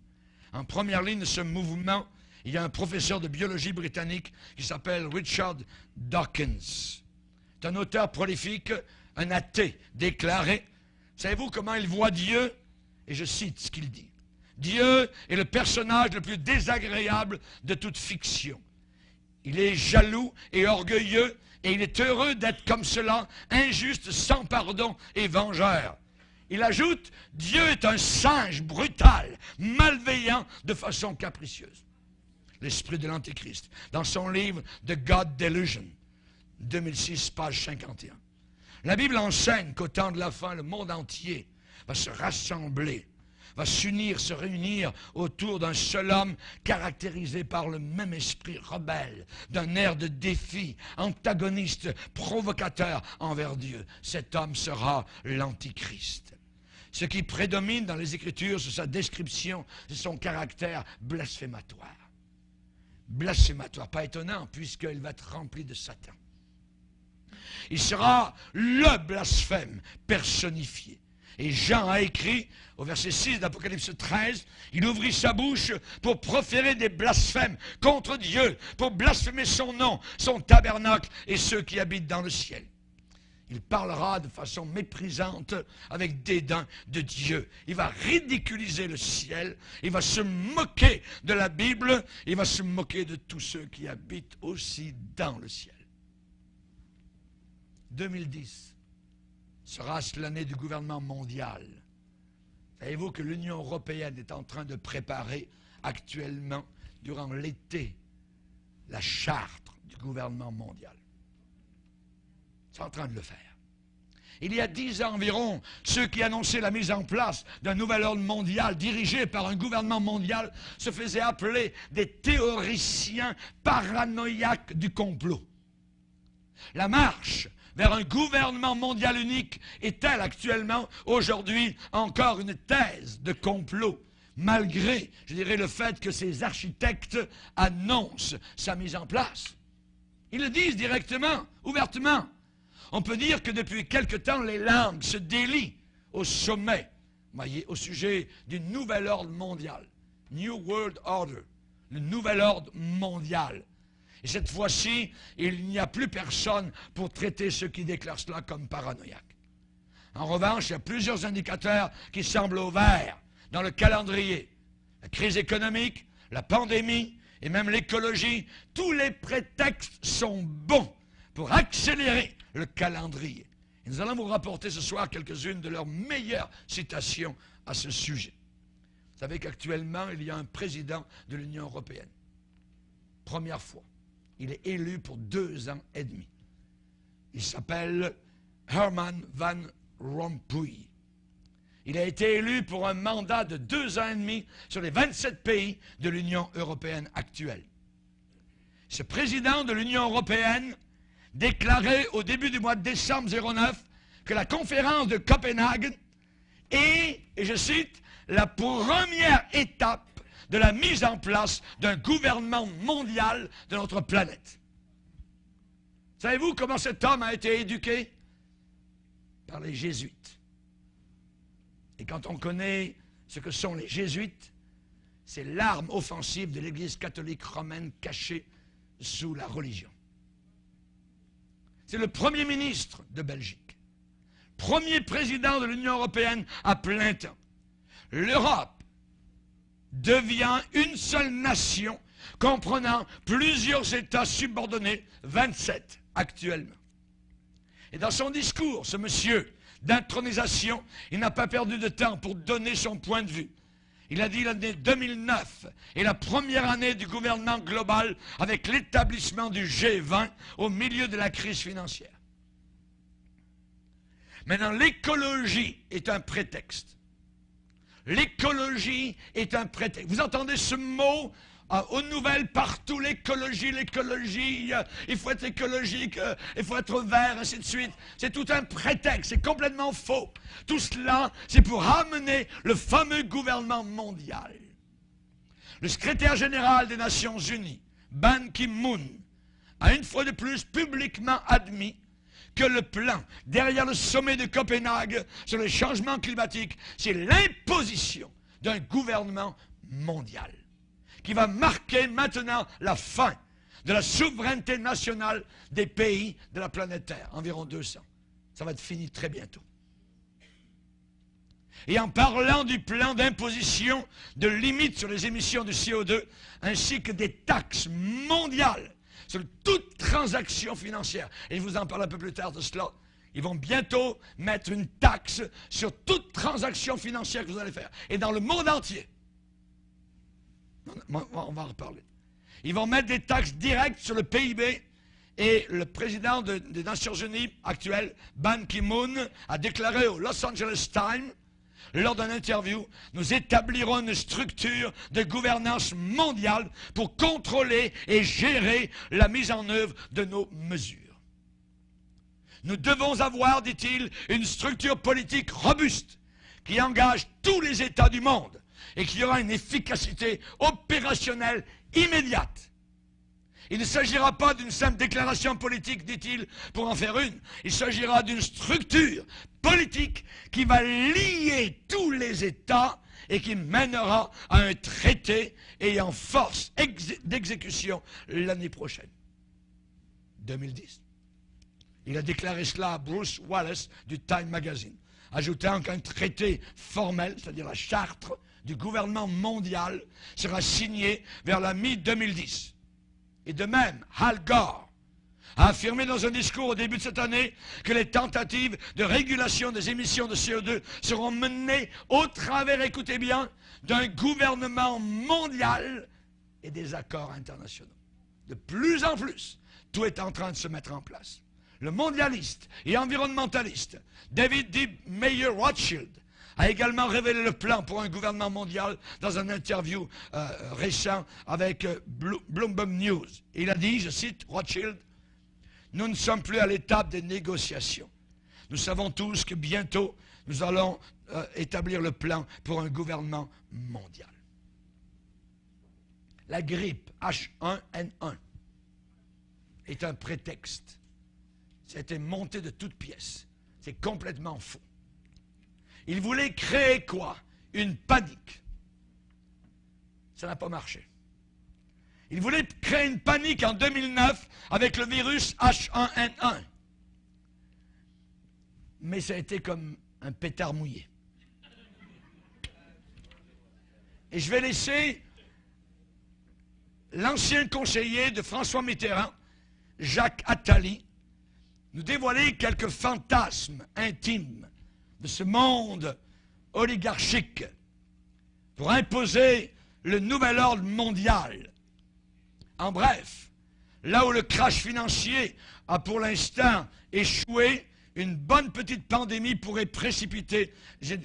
En première ligne de ce mouvement, il y a un professeur de biologie britannique qui s'appelle Richard Dawkins. C'est un auteur prolifique, un athée déclaré. Savez-vous comment il voit Dieu? Et je cite ce qu'il dit. Dieu est le personnage le plus désagréable de toute fiction. Il est jaloux et orgueilleux, et il est heureux d'être comme cela, injuste, sans pardon et vengeur. Il ajoute, Dieu est un singe brutal, malveillant de façon capricieuse. L'esprit de l'Antéchrist, dans son livre The God Delusion, 2006, page 51. La Bible enseigne qu'au temps de la fin, le monde entier va se rassembler, va s'unir, se réunir autour d'un seul homme caractérisé par le même esprit rebelle, d'un air de défi, antagoniste, provocateur envers Dieu. Cet homme sera l'Antichrist. Ce qui prédomine dans les Écritures, c'est sa description, c'est son caractère blasphématoire. Blasphématoire, pas étonnant, puisqu'il va être rempli de Satan. Il sera le blasphème personnifié. Et Jean a écrit, au verset 6 d'Apocalypse 13, il ouvrit sa bouche pour proférer des blasphèmes contre Dieu, pour blasphémer son nom, son tabernacle et ceux qui habitent dans le ciel. Il parlera de façon méprisante, avec dédain de Dieu. Il va ridiculiser le ciel, il va se moquer de la Bible, il va se moquer de tous ceux qui habitent aussi dans le ciel. 2010 sera l'année du gouvernement mondial. Savez-vous que l'Union européenne est en train de préparer actuellement, durant l'été, la charte du gouvernement mondial? C'est en train de le faire. Il y a 10 ans environ, ceux qui annonçaient la mise en place d'un nouvel ordre mondial dirigé par un gouvernement mondial se faisaient appeler des théoriciens paranoïaques du complot. La marche vers un gouvernement mondial unique est-elle actuellement, aujourd'hui, encore une thèse de complot, malgré, je dirais, le fait que ces architectes annoncent sa mise en place? Ils le disent directement, ouvertement. On peut dire que depuis quelque temps, les langues se délient au sommet, voyez, au sujet du nouvel ordre mondial. New World Order, le nouvel ordre mondial. Et cette fois-ci, il n'y a plus personne pour traiter ceux qui déclarent cela comme paranoïaques. En revanche, il y a plusieurs indicateurs qui semblent au vert dans le calendrier. La crise économique, la pandémie et même l'écologie, tous les prétextes sont bons pour accélérer le calendrier. Et nous allons vous rapporter ce soir quelques-unes de leurs meilleures citations à ce sujet. Vous savez qu'actuellement, il y a un président de l'Union européenne. Première fois. Il est élu pour 2 ans et demi. Il s'appelle Herman Van Rompuy. Il a été élu pour un mandat de 2 ans et demi sur les 27 pays de l'Union européenne actuelle. Ce président de l'Union européenne déclarait au début du mois de décembre 2009 que la conférence de Copenhague est, et je cite, la première étape de la mise en place d'un gouvernement mondial de notre planète. Savez-vous comment cet homme a été éduqué? Par les jésuites. Et quand on connaît ce que sont les jésuites, c'est l'arme offensive de l'Église catholique romaine cachée sous la religion. C'est le premier ministre de Belgique, premier président de l'Union européenne à plein temps. L'Europe devient une seule nation comprenant plusieurs États subordonnés, 27 actuellement. Et dans son discours, ce monsieur d'intronisation, il n'a pas perdu de temps pour donner son point de vue. Il a dit l'année 2009 est la première année du gouvernement global avec l'établissement du G20 au milieu de la crise financière. Maintenant, l'écologie est un prétexte. L'écologie est un prétexte. Vous entendez ce mot aux nouvelles partout, l'écologie, l'écologie, il faut être écologique, il faut être vert, ainsi de suite. C'est tout un prétexte, c'est complètement faux. Tout cela, c'est pour amener le fameux gouvernement mondial. Le secrétaire général des Nations Unies, Ban Ki-moon, a une fois de plus publiquement admis que le plan derrière le sommet de Copenhague sur le changement climatique, c'est l'imposition d'un gouvernement mondial qui va marquer maintenant la fin de la souveraineté nationale des pays de la planète Terre, environ 200. Ça va être fini très bientôt. Et en parlant du plan d'imposition de limites sur les émissions de CO2, ainsi que des taxes mondiales sur toute transaction financière, et je vous en parle un peu plus tard de cela, ils vont bientôt mettre une taxe sur toute transaction financière que vous allez faire, et dans le monde entier. On va en reparler. Ils vont mettre des taxes directes sur le PIB, et le président des Nations Unies actuel, Ban Ki-moon, a déclaré au Los Angeles Times, lors d'une interview, nous établirons une structure de gouvernance mondiale pour contrôler et gérer la mise en œuvre de nos mesures. Nous devons avoir, dit-il, une structure politique robuste qui engage tous les États du monde et qui aura une efficacité opérationnelle immédiate. Il ne s'agira pas d'une simple déclaration politique, dit-il, pour en faire une. Il s'agira d'une structure politique qui va lier tous les États et qui mènera à un traité ayant force d'exécution l'année prochaine, 2010. Il a déclaré cela à Bruce Wallace du Time Magazine, ajoutant qu'un traité formel, c'est-à-dire la charte du gouvernement mondial, sera signé vers la mi-2010. Et de même, Al Gore a affirmé dans un discours au début de cette année que les tentatives de régulation des émissions de CO2 seront menées au travers, écoutez bien, d'un gouvernement mondial et des accords internationaux. De plus en plus, tout est en train de se mettre en place. Le mondialiste et environnementaliste David D. Mayer Rothschild a également révélé le plan pour un gouvernement mondial dans une interview récent avec Bloomberg News. Il a dit, je cite Rothschild, « Nous ne sommes plus à l'étape des négociations. Nous savons tous que bientôt, nous allons établir le plan pour un gouvernement mondial. » La grippe H1N1 est un prétexte. Ça a été monté de toutes pièces. C'est complètement faux. Il voulait créer quoi? Une panique. Ça n'a pas marché. Il voulait créer une panique en 2009 avec le virus H1N1. Mais ça a été comme un pétard mouillé. Et je vais laisser l'ancien conseiller de François Mitterrand, Jacques Attali, nous dévoiler quelques fantasmes intimes de ce monde oligarchique pour imposer le nouvel ordre mondial. En bref, là où le crash financier a pour l'instant échoué, une bonne petite pandémie pourrait précipiter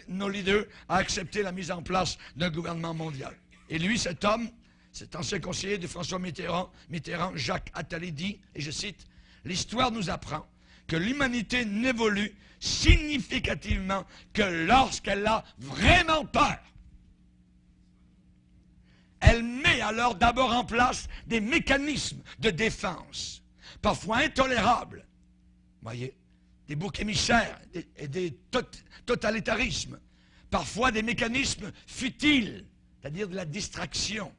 nos leaders à accepter la mise en place d'un gouvernement mondial. Et lui, cet homme, cet ancien conseiller de François Mitterrand, Jacques Attali, dit, et je cite, « L'histoire nous apprend que l'humanité n'évolue significativement que lorsqu'elle a vraiment peur. Elle met alors d'abord en place des mécanismes de défense, parfois intolérables. Voyez, des boucs émissaires et des totalitarismes, parfois des mécanismes futiles, c'est-à-dire de la distraction,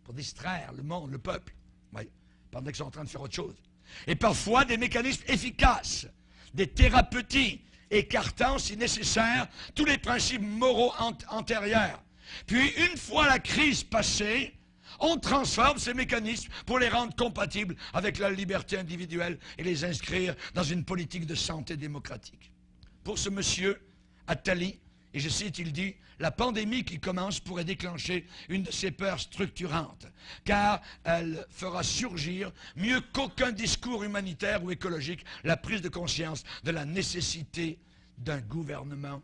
pour distraire le monde, le peuple, voyez, pendant qu'ils sont en train de faire autre chose. Et parfois des mécanismes efficaces, des thérapeutiques, écartant, si nécessaire, tous les principes moraux antérieurs. Puis, une fois la crise passée, on transforme ces mécanismes pour les rendre compatibles avec la liberté individuelle et les inscrire dans une politique de santé démocratique. Pour ce monsieur, Attali, et je cite, il dit, « La pandémie qui commence pourrait déclencher une de ces peurs structurantes, car elle fera surgir, mieux qu'aucun discours humanitaire ou écologique, la prise de conscience de la nécessité d'un gouvernement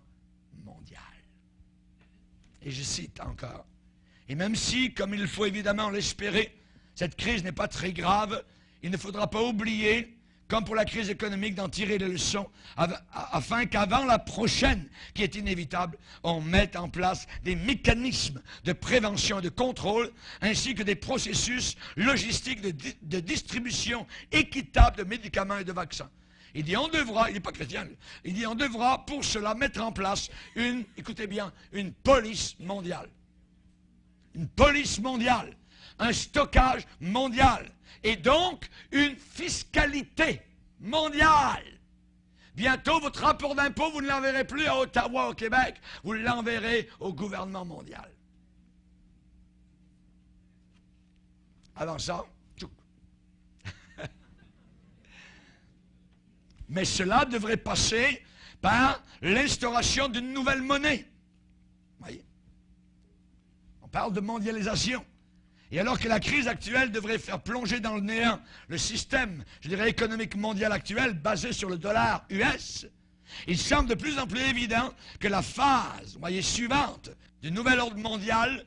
mondial. » Et je cite encore, « Et même si, comme il faut évidemment l'espérer, cette crise n'est pas très grave, il ne faudra pas oublier, comme pour la crise économique, d'en tirer les leçons, afin qu'avant la prochaine, qui est inévitable, on mette en place des mécanismes de prévention et de contrôle, ainsi que des processus logistiques de distribution équitable de médicaments et de vaccins. » Il dit on devra, il n'est pas chrétien, il dit on devra pour cela mettre en place une, écoutez bien, une police mondiale. Une police mondiale, un stockage mondial et donc une fiscalité mondiale. Bientôt, votre rapport d'impôt, vous ne l'enverrez plus à Ottawa, au Québec, vous l'enverrez au gouvernement mondial. Avant ça, tchou. Mais cela devrait passer par l'instauration d'une nouvelle monnaie. Voyez? On parle de mondialisation. Et alors que la crise actuelle devrait faire plonger dans le néant le système, je dirais, économique mondial actuel, basé sur le dollar US, il semble de plus en plus évident que la phase, voyez, suivante du nouvel ordre mondial,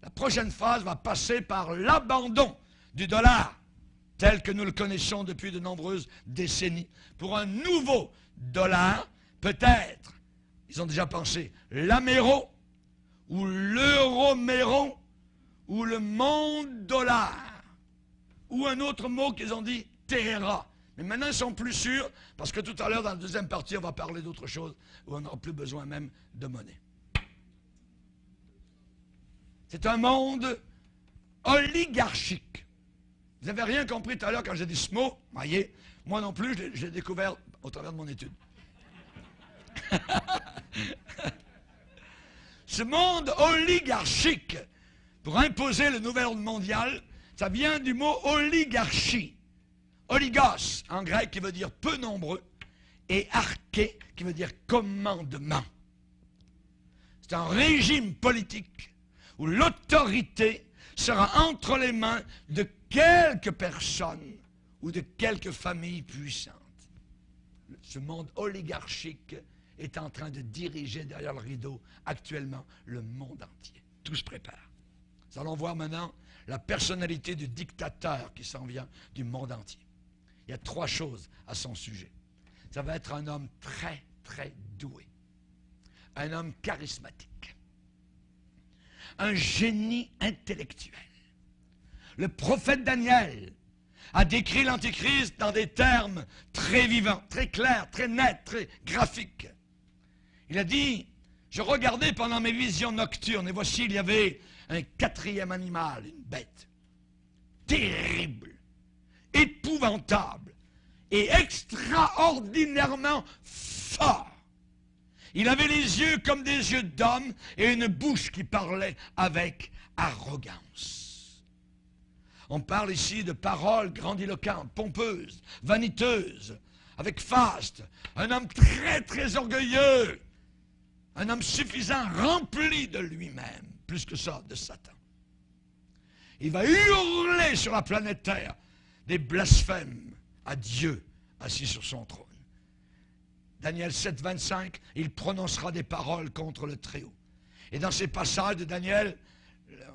la prochaine phase va passer par l'abandon du dollar, tel que nous le connaissons depuis de nombreuses décennies, pour un nouveau dollar, peut-être, ils ont déjà pensé, l'améro, ou l'euroméro, ou le monde dollar, ou un autre mot qu'ils ont dit, Terra. Mais maintenant, ils sont plus sûrs, parce que tout à l'heure, dans la deuxième partie, on va parler d'autre chose, où on n'aura plus besoin même de monnaie. C'est un monde oligarchique. Vous n'avez rien compris tout à l'heure quand j'ai dit ce mot, voyez, moi non plus, je l'ai découvert au travers de mon étude. Ce monde oligarchique, pour imposer le nouvel ordre mondial, ça vient du mot oligarchie. Oligos, en grec, qui veut dire peu nombreux, et arché, qui veut dire commandement. C'est un régime politique où l'autorité sera entre les mains de quelques personnes ou de quelques familles puissantes. Ce monde oligarchique est en train de diriger derrière le rideau actuellement le monde entier. Tout se prépare. Nous allons voir maintenant la personnalité du dictateur qui s'en vient du monde entier. Il y a 3 choses à son sujet. Ça va être un homme très, très doué. Un homme charismatique. Un génie intellectuel. Le prophète Daniel a décrit l'Antéchrist dans des termes très vivants, très clairs, très nets, très graphiques. Il a dit, je regardais pendant mes visions nocturnes, et voici, il y avait un 4e animal, une bête, terrible, épouvantable et extraordinairement fort. Il avait les yeux comme des yeux d'homme et une bouche qui parlait avec arrogance. On parle ici de paroles grandiloquentes, pompeuses, vaniteuses, avec faste, un homme très très orgueilleux, un homme suffisant, rempli de lui-même, plus que ça, de Satan. Il va hurler sur la planète Terre des blasphèmes à Dieu assis sur son trône. Daniel 7, 25, il prononcera des paroles contre le Très-Haut. Et dans ces passages de Daniel,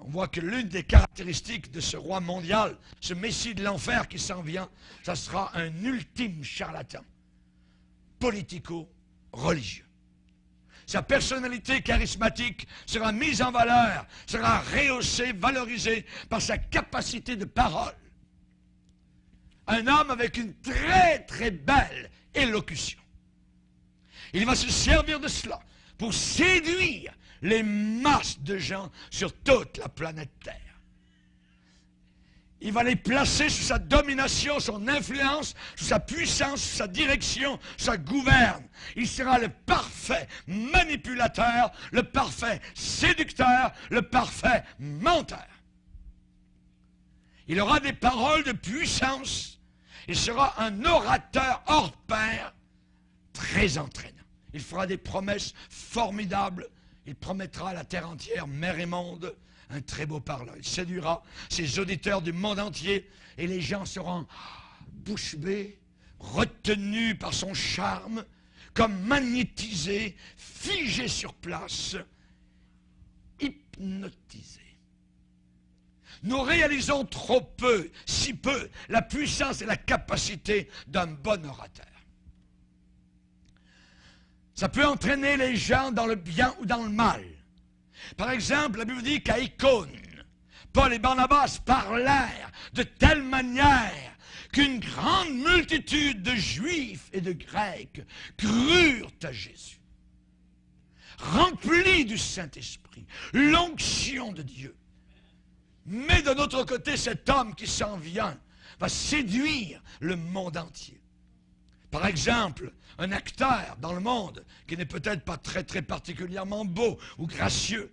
on voit que l'une des caractéristiques de ce roi mondial, ce messie de l'enfer qui s'en vient, ça sera un ultime charlatan, politico-religieux. Sa personnalité charismatique sera mise en valeur, sera rehaussée, valorisée par sa capacité de parole. Un homme avec une très très belle élocution. Il va se servir de cela pour séduire les masses de gens sur toute la planète Terre. Il va les placer sous sa domination, son influence, sous sa puissance, sous sa direction, sa gouverne. Il sera le parfait manipulateur, le parfait séducteur, le parfait menteur. Il aura des paroles de puissance. Il sera un orateur hors pair, très entraînant. Il fera des promesses formidables. Il promettra à la terre entière, mer et monde, un très beau parlant. Il séduira ses auditeurs du monde entier et les gens seront bouche bée, retenus par son charme, comme magnétisés, figés sur place, hypnotisés. Nous réalisons trop peu, si peu, la puissance et la capacité d'un bon orateur. Ça peut entraîner les gens dans le bien ou dans le mal. Par exemple, la Bible dit qu'à Icône, Paul et Barnabas parlèrent de telle manière qu'une grande multitude de Juifs et de Grecs crurent à Jésus. Remplis du Saint-Esprit, l'onction de Dieu. Mais de notre côté, cet homme qui s'en vient va séduire le monde entier. Par exemple, un acteur dans le monde qui n'est peut-être pas très particulièrement beau ou gracieux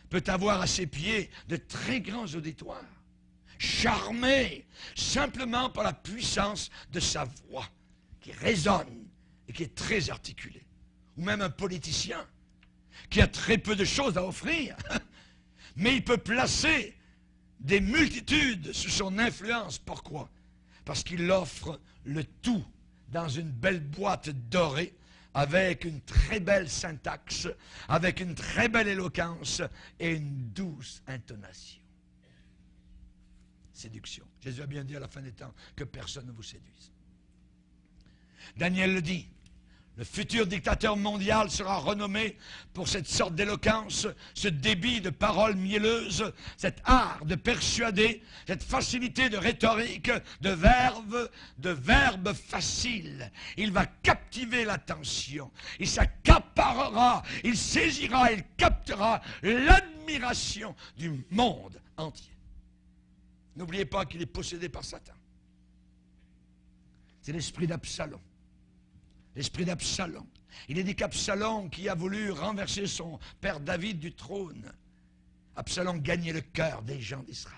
peut avoir à ses pieds de très grands auditoires, charmé simplement par la puissance de sa voix qui résonne et qui est très articulée. Ou même un politicien qui a très peu de choses à offrir, mais il peut placer des multitudes sous son influence. Pourquoi? Parce qu'il offre le tout dans une belle boîte dorée, avec une très belle syntaxe, avec une très belle éloquence et une douce intonation. Séduction. Jésus a bien dit à la fin des temps que personne ne vous séduise. Daniel le dit. Le futur dictateur mondial sera renommé pour cette sorte d'éloquence, ce débit de paroles mielleuses, cet art de persuader, cette facilité de rhétorique, de verbes faciles. Il va captiver l'attention, il s'accaparera, il saisira, il captera l'admiration du monde entier. N'oubliez pas qu'il est possédé par Satan. C'est l'esprit d'Absalom. L'esprit d'Absalom. Il est dit qu'Absalom, qui a voulu renverser son père David du trône, Absalom gagnait le cœur des gens d'Israël.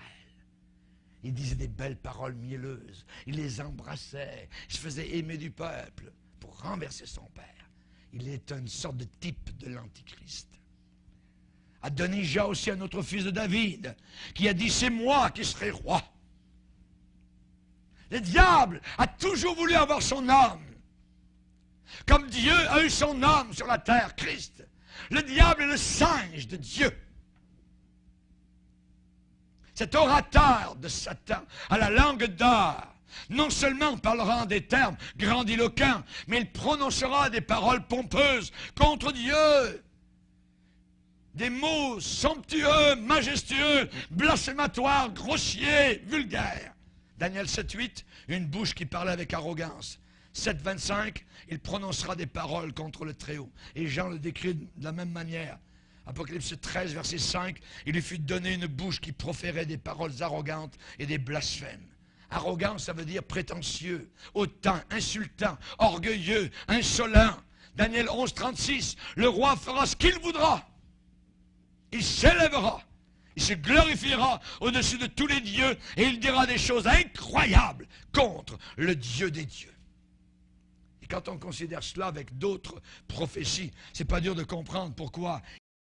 Il disait des belles paroles mielleuses. Il les embrassait. Il se faisait aimer du peuple pour renverser son père. Il est une sorte de type de l'Antichrist. Adonijah aussi, un autre fils de David, qui a dit « C'est moi qui serai roi ». Le diable a toujours voulu avoir son homme. Comme Dieu a eu son homme sur la terre, Christ. Le diable est le singe de Dieu. Cet orateur de Satan a la langue d'or. Non seulement parlera en des termes grandiloquents, mais il prononcera des paroles pompeuses contre Dieu. Des mots somptueux, majestueux, blasphématoires, grossiers, vulgaires. Daniel 7,8, une bouche qui parlait avec arrogance. 7,25, il prononcera des paroles contre le Très-Haut. Et Jean le décrit de la même manière. Apocalypse 13, verset 5, il lui fut donné une bouche qui proférait des paroles arrogantes et des blasphèmes. Arrogant, ça veut dire prétentieux, hautain, insultant, orgueilleux, insolent. Daniel 11, 36, le roi fera ce qu'il voudra. Il s'élèvera. Il se glorifiera au-dessus de tous les dieux et il dira des choses incroyables contre le Dieu des dieux. Quand on considère cela avec d'autres prophéties, c'est pas dur de comprendre pourquoi